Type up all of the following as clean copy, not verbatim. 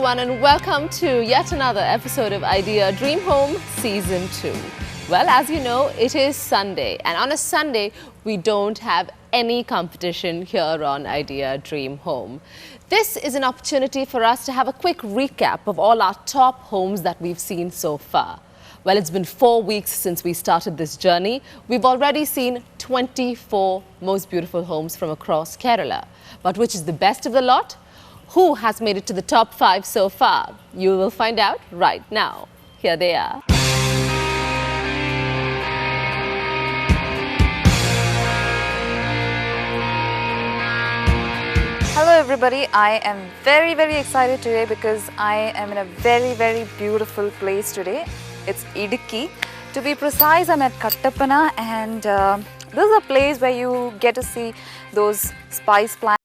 everyone, and welcome to yet another episode of Idea Dream Home Season 2. Well, as you know, it is Sunday, and on a Sunday, we don't have any competition here on Idea Dream Home. This is an opportunity for us to have a quick recap of all our top homes that we've seen so far. Well, it's been 4 weeks since we started this journey. We've already seen 24 most beautiful homes from across Kerala. But which is the best of the lot? Who has made it to the top 5 so far? You will find out right now. Here they are. Hello everybody, I am very excited today because I am in a very beautiful place today. It's IDUKKI. To be precise, I'm at Kattappana, and this is a place where you get to see those spice plants.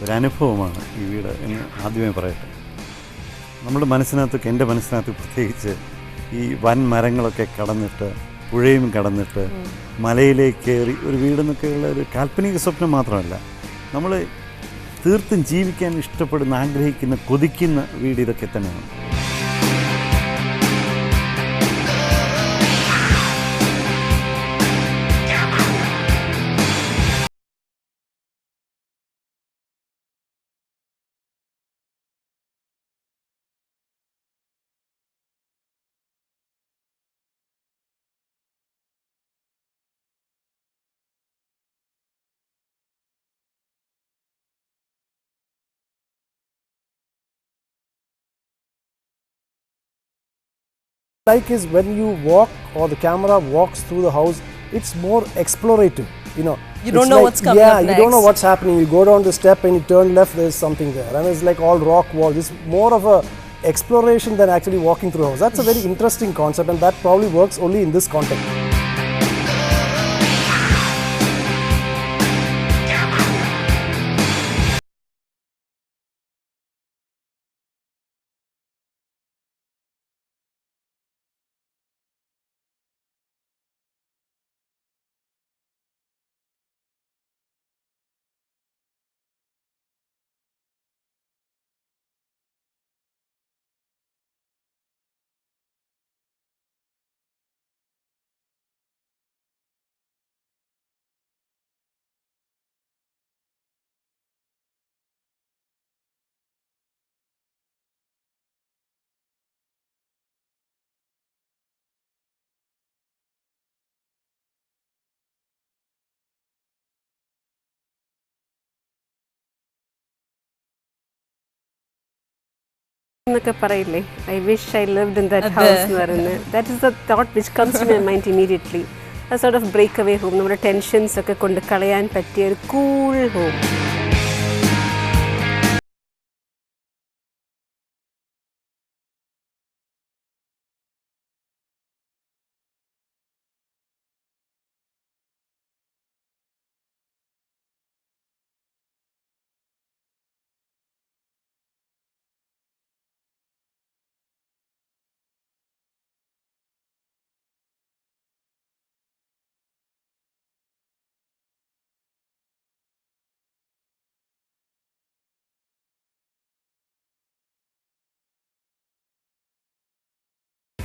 ഒരനുഭവമാണ് ഈ വീട് എന്ന് ആദ്യമേ പറയട്ടെ. നമ്മുടെ മനസ്സിനകത്തൊക്കെ, എൻ്റെ മനസ്സിനകത്ത് പ്രത്യേകിച്ച് ഈ വൻ മരങ്ങളൊക്കെ കടന്നിട്ട്, പുഴയും കടന്നിട്ട് മലയിലേക്ക് കയറി ഒരു വീടെന്നൊക്കെയുള്ള ഒരു കാൽപ്പനിക സ്വപ്നം മാത്രമല്ല, നമ്മൾ തീർത്തും ജീവിക്കാൻ ഇഷ്ടപ്പെടുന്ന, ആഗ്രഹിക്കുന്ന, കൊതിക്കുന്ന വീട് ഇതൊക്കെ തന്നെയാണ്. Like is when you walk or the camera walks through the house, it's more explorative, you know. You don't know what's coming up next. Yeah, you don't know what's happening. You go down the step and you turn left, there's something there. And it's like all rock walls. It's more of a exploration than actually walking through a house. That's a very interesting concept, and that probably works only in this context. I wish I lived in that house. That is the thought which comes to my mind immediately. A sort of breakaway home. No tensions, a cool home.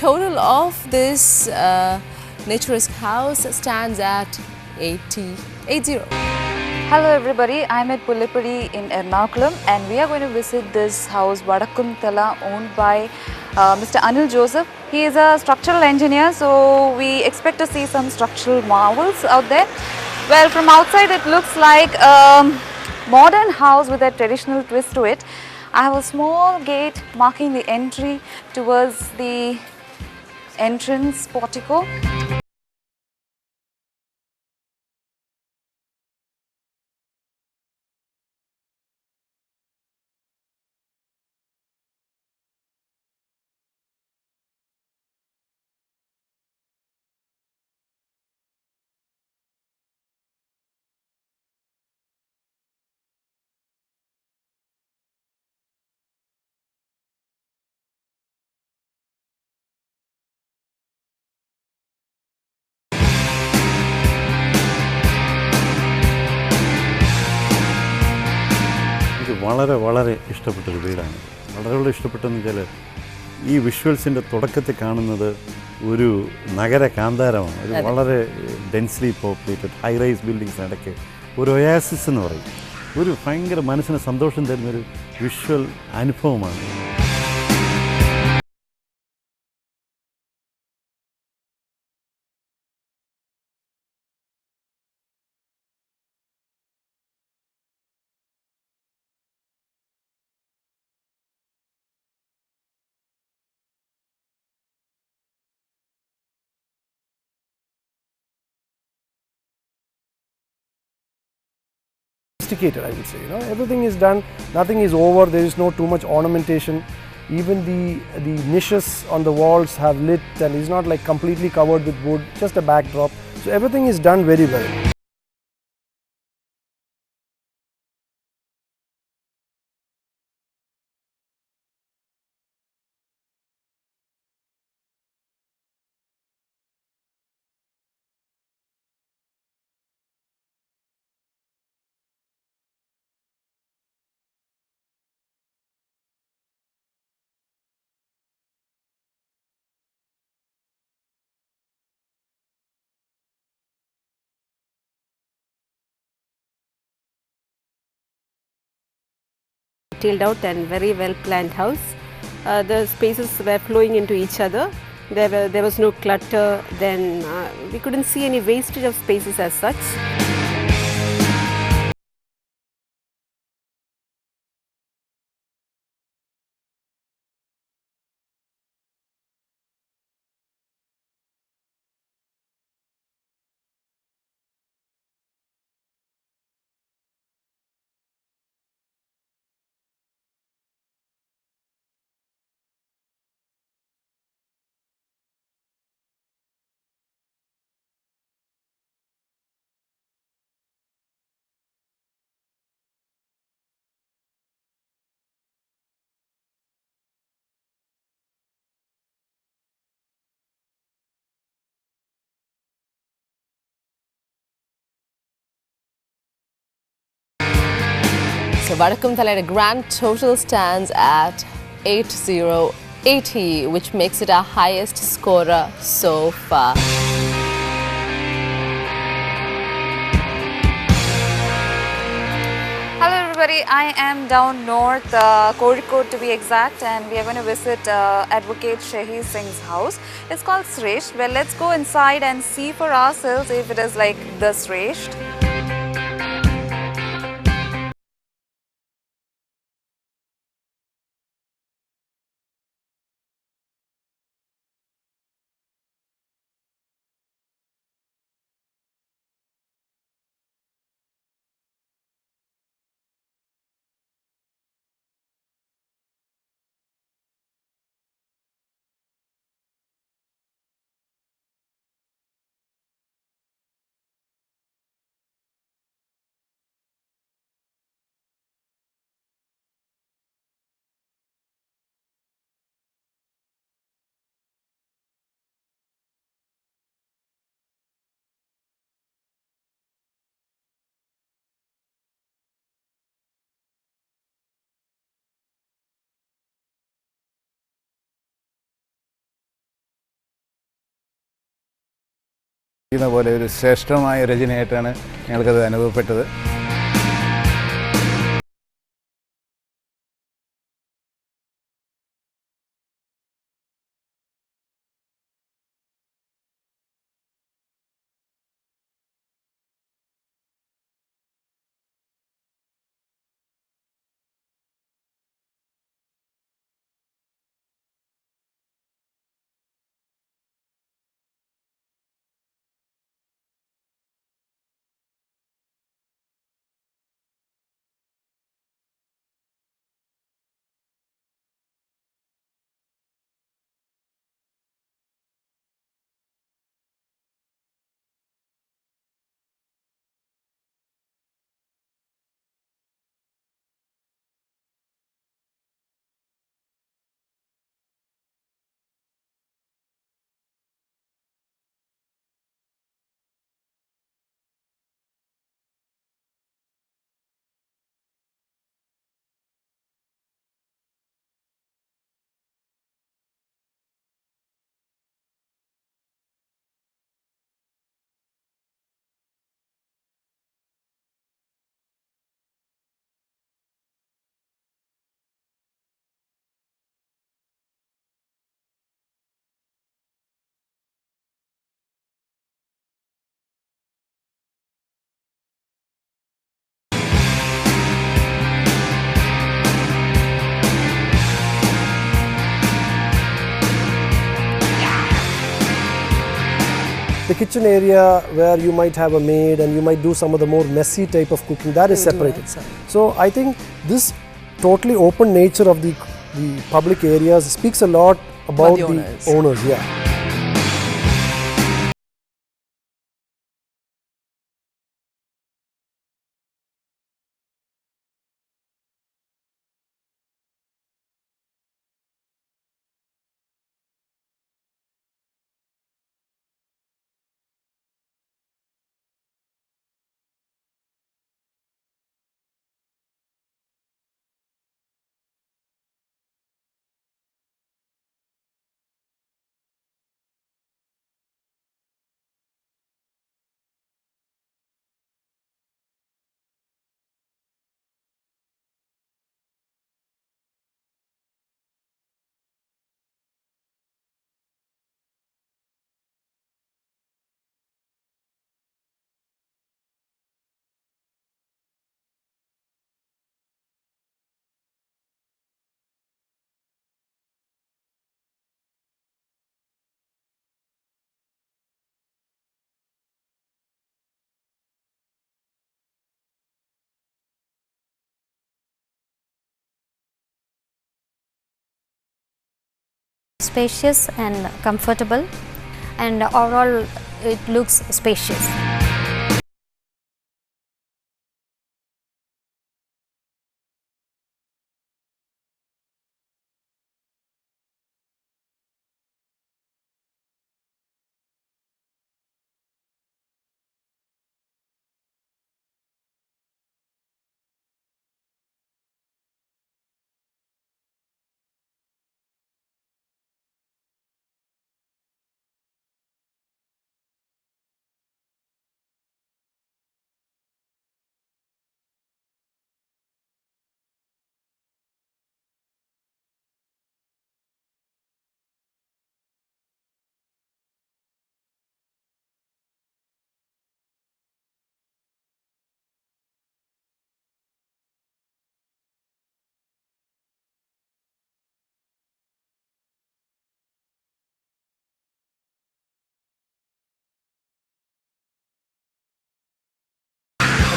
Total of this naturesque house stands at 80. Hello everybody, I'm at Pullipudi in Ernakulam, and we are going to visit this house, Pottamkulam, owned by Mr. Anil Joseph. He is a structural engineer, so we expect to see some structural marvels out there. Well, from outside it looks like a modern house with a traditional twist to it. I have a small gate marking the entry towards the entrance portico. വളരെ വളരെ ഇഷ്ടപ്പെട്ടൊരു വീടാണ്. വളരെ ഇഷ്ടപ്പെട്ടെന്ന് വെച്ചാൽ ഈ വിഷ്വൽസിൻ്റെ തുടക്കത്തിൽ കാണുന്നത് ഒരു നഗര കാന്താരമാണ്. ഒരു വളരെ densely populated high rice buildings ഇടയ്ക്ക് ഒരു ഒയാസിസ് എന്ന് പറയും. ഒരു ഭയങ്കര മനസ്സിന് സന്തോഷം തരുന്നൊരു വിഷ്വൽ അനുഭവമാണ്. Sophisticated, I would say. Everything is done, nothing is over, there is no too much ornamentation. Even the niches on the walls have lit and it's not like completely covered with wood, just a backdrop. So everything is done very well. Detailed out and very well planned house. The spaces were flowing into each other. There was no clutter. Then we couldn't see any wastage of spaces as such. So Vadakkum Thalai's grand total stands at 8080, which makes it our highest scorer so far. Hello everybody, I am down north, KOZHIKODE to be exact, and we are going to visit Advocate Shahi Singh's house. It's called SRESHT. Well, let's go inside and see for ourselves if it is like the SRESHT. പോലെ ഒരു ശ്രേഷ്ഠമായ രചനയായിട്ടാണ് ഞങ്ങൾക്കത് അനുഭവപ്പെട്ടത്. The kitchen area where you might have a maid and you might do some of the more messy type of cooking, that is separated. So I think this totally open nature of the public areas speaks a lot about the owners. Yeah. Spacious and comfortable, and overall it looks spacious.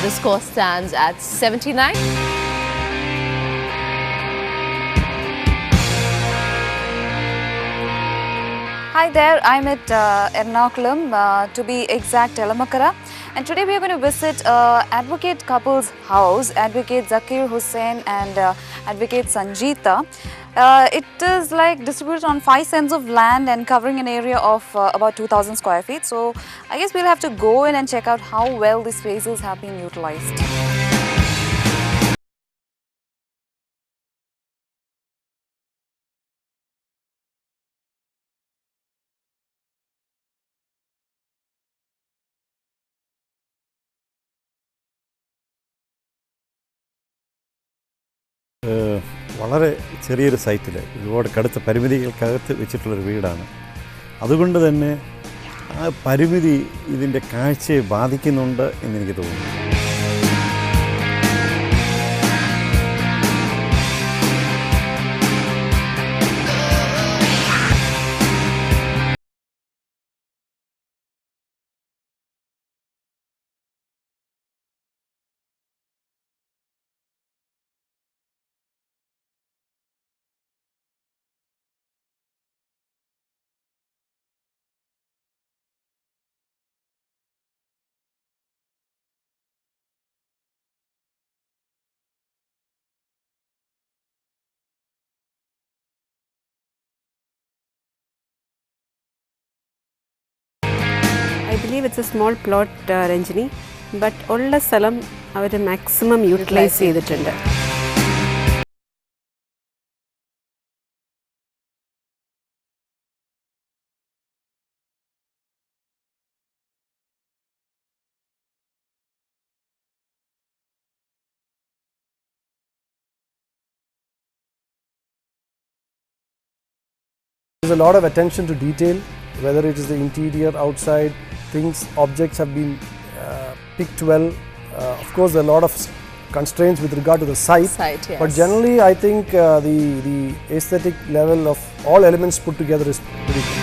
The score stands at 79. Hi there, I'm at Ernakulam, to be exact Elamakara, and today we are going to visit advocate couple's house, Advocate Zakir Hussain and Advocate Sanjeeta. It is like distributed on 5 cents of land and covering an area of about 2,000 square feet. So I guess we'll have to go in and check out how well these spaces have been utilized. വളരെ ചെറിയൊരു സൈറ്റിൽ ഒരുപാട് കടുത്ത പരിമിതികൾക്കകത്ത് വെച്ചിട്ടുള്ളൊരു വീടാണ്. അതുകൊണ്ട് തന്നെ ആ പരിമിതി ഇതിൻ്റെ കാഴ്ചയെ ബാധിക്കുന്നുണ്ട് എന്നെനിക്ക് തോന്നുന്നു. I believe it's a small plot, Ranjini, but ulla sthalam avaru maximum utilize ചെയ്തിട്ടുണ്ട്. There's a lot of attention to detail, whether it is the interior, outside, things, objects have been picked well. Of course, there are a lot of constraints with regard to the site, Yes. but generally I think the aesthetic level of all elements put together is pretty good.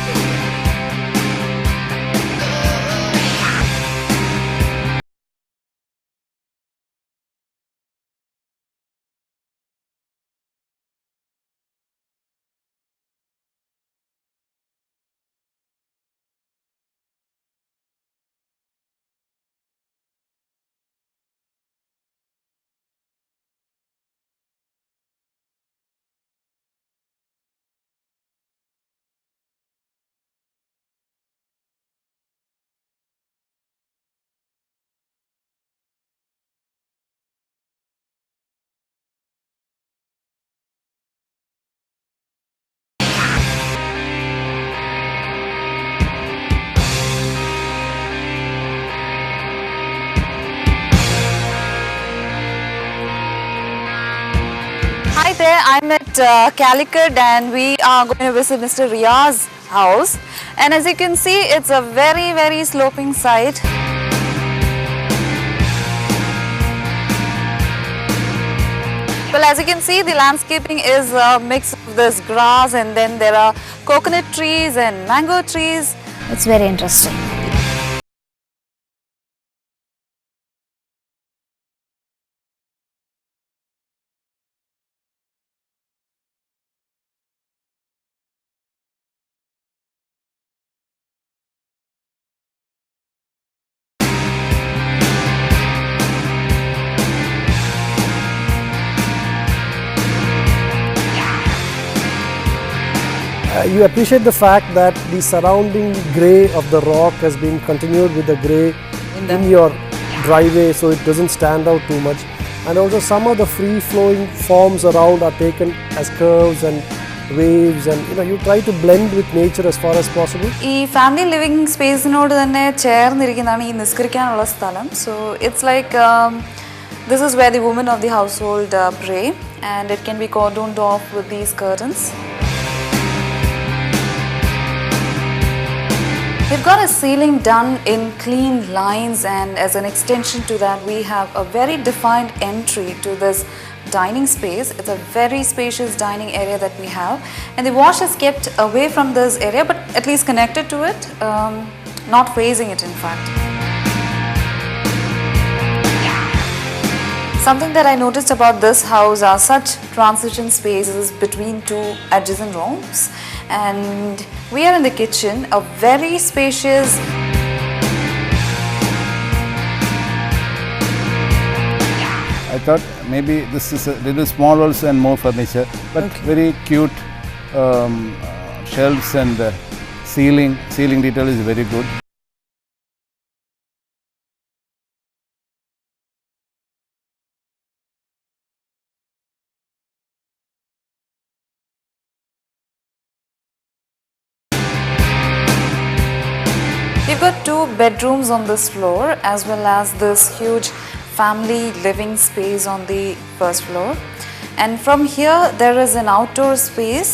Calicut, and we are going to visit Mr. Riaz's house. And as you can see, it's a very, very sloping site. Well, as you can see, the landscaping is a mix of this grass, and then there are coconut trees and mango trees. It's very interesting. You appreciate the fact that the surrounding grey of the rock has been continued with the grey in your driveway, so it doesn't stand out too much. And also some of the free-flowing forms around are taken as curves and waves, and you try to blend with nature as far as possible. This family living space nodu thanne ചേർന്നിരിക്കുന്നതാണ് ഈ നിസ്കരിക്കാനുള്ള സ്ഥലം. So it's like this is where the women of the household pray, and it can be cordoned off with these curtains. We've got a ceiling done in clean lines, and as an extension to that, we have a very defined entry to this dining space. It's a very spacious dining area that we have, and the wash is kept away from this area, but at least connected to it, not facing it in fact. Something that I noticed about this house are such transition spaces between two adjacent rooms, and we are in the kitchen, a very spacious. I thought maybe this is a little small also and more furniture, but very cute shelves, and ceiling detail is very good. We've got 2 bedrooms on this floor, as well as this huge family living space on the first floor. And from here, there is an outdoor space.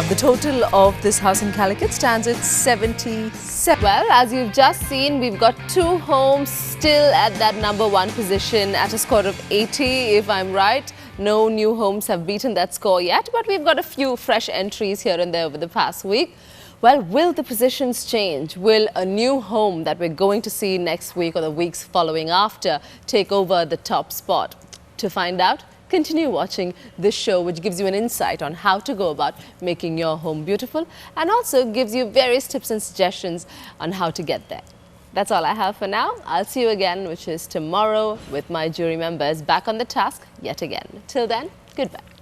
The total of this house in Calicut stands at 77. Well, as you've just seen, we've got 2 homes still at that number 1 position at a score of 80, if I'm right. No new homes have beaten that score yet, but we've got a few fresh entries here and there over the past week. Well, will the positions change? Will a new home that we're going to see next week or the weeks following after take over the top spot? To find out, continue watching this show, which gives you an insight on how to go about making your home beautiful, and also gives you various tips and suggestions on how to get there. That's all I have for now. I'll see you again, which is tomorrow, with my jury members back on the task yet again. Till then, goodbye.